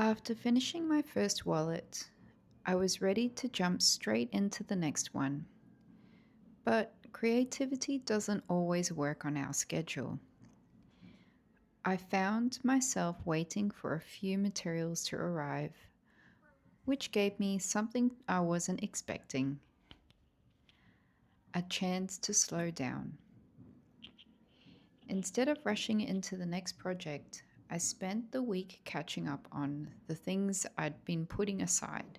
After finishing my first wallet, I was ready to jump straight into the next one. But creativity doesn't always work on our schedule. I found myself waiting for a few materials to arrive, which gave me something I wasn't expecting: a chance to slow down. Instead of rushing into the next project, I spent the week catching up on the things I'd been putting aside.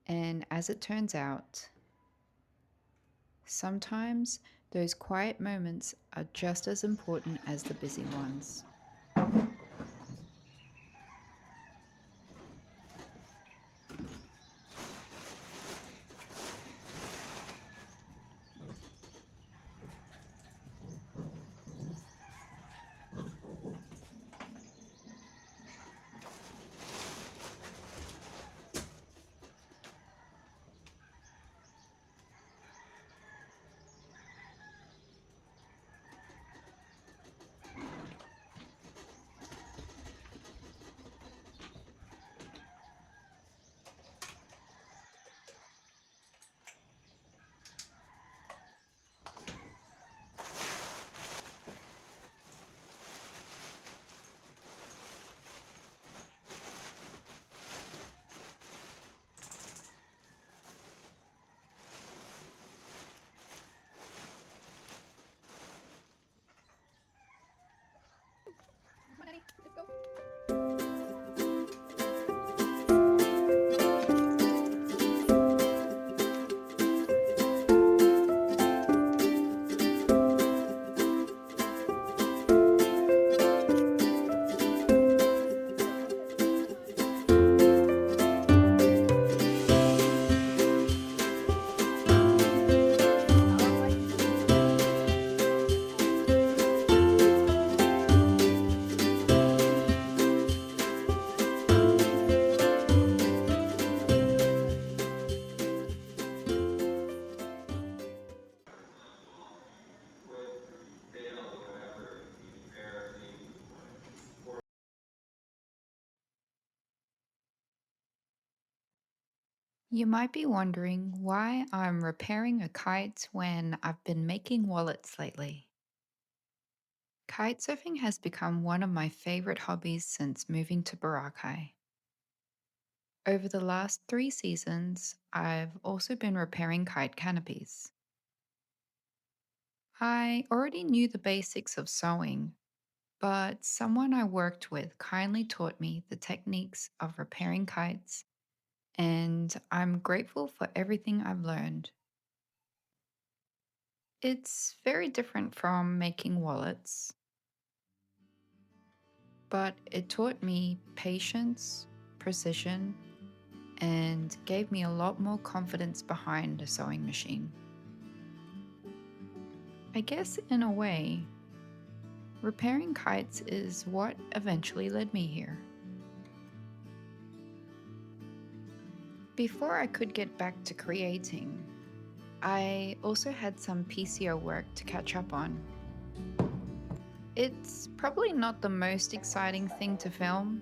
And as it turns out, sometimes those quiet moments are just as important as the busy ones. You might be wondering why I'm repairing a kite when I've been making wallets lately. Kitesurfing has become one of my favorite hobbies since moving to Boracay. Over the last 3 seasons, I've also been repairing kite canopies. I already knew the basics of sewing, but someone I worked with kindly taught me the techniques of repairing kites, and I'm grateful for everything I've learned. It's very different from making wallets, but it taught me patience, precision, and gave me a lot more confidence behind a sewing machine. I guess in a way, repairing kites is what eventually led me here. Before I could get back to creating, I also had some PCO work to catch up on. It's probably not the most exciting thing to film,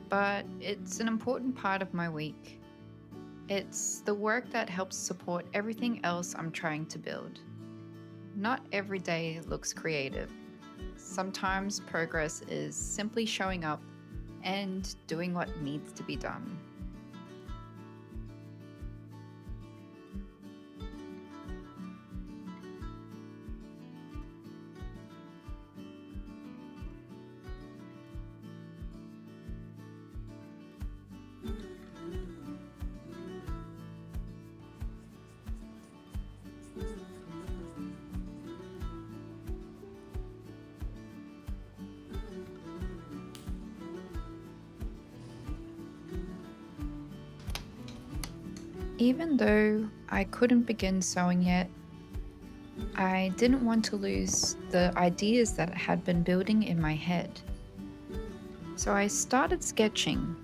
but it's an important part of my week. It's the work that helps support everything else I'm trying to build. Not every day looks creative. Sometimes progress is simply showing up and doing what needs to be done. Even though I couldn't begin sewing yet, I didn't want to lose the ideas that had been building in my head. So I started sketching,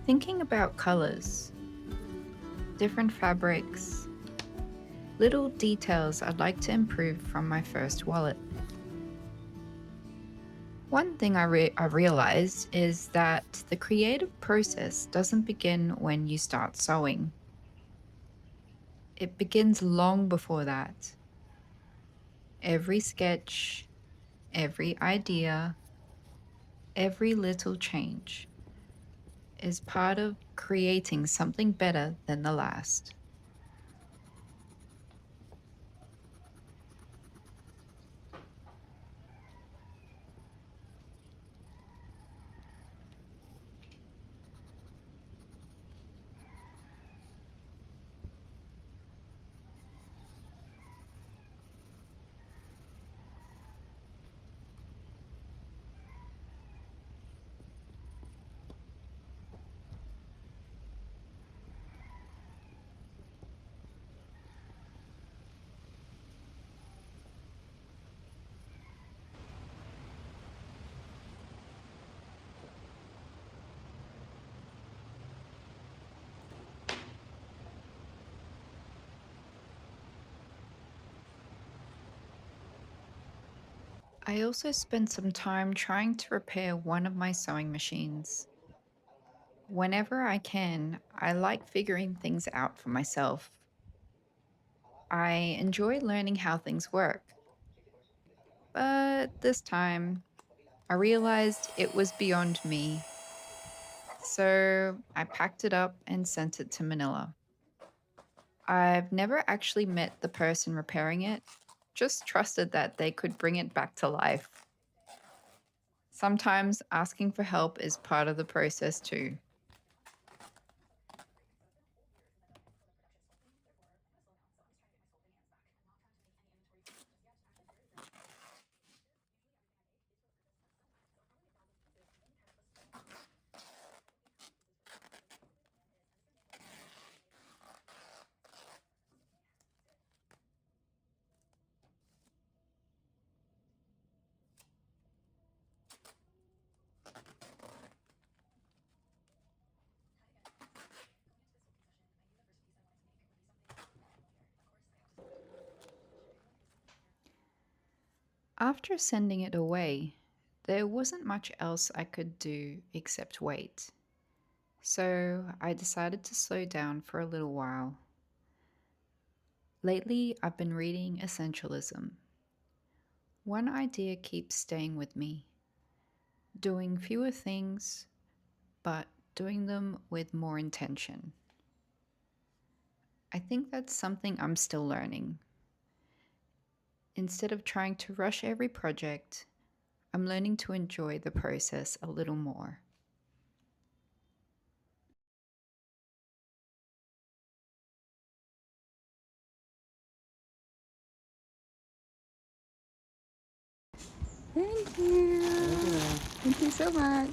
thinking about colors, different fabrics, little details I'd like to improve from my first wallet. One thing I realized is that the creative process doesn't begin when you start sewing. It begins long before that. Every sketch, every idea, every little change is part of creating something better than the last. I also spent some time trying to repair one of my sewing machines. Whenever I can, I like figuring things out for myself. I enjoy learning how things work. But this time, I realized it was beyond me. So I packed it up and sent it to Manila. I've never actually met the person repairing it, just trusted that they could bring it back to life. Sometimes asking for help is part of the process too. After sending it away, there wasn't much else I could do except wait. So I decided to slow down for a little while. Lately, I've been reading Essentialism. One idea keeps staying with me: doing fewer things, but doing them with more intention. I think that's something I'm still learning. Instead of trying to rush every project, I'm learning to enjoy the process a little more. Thank you. Thank you so much.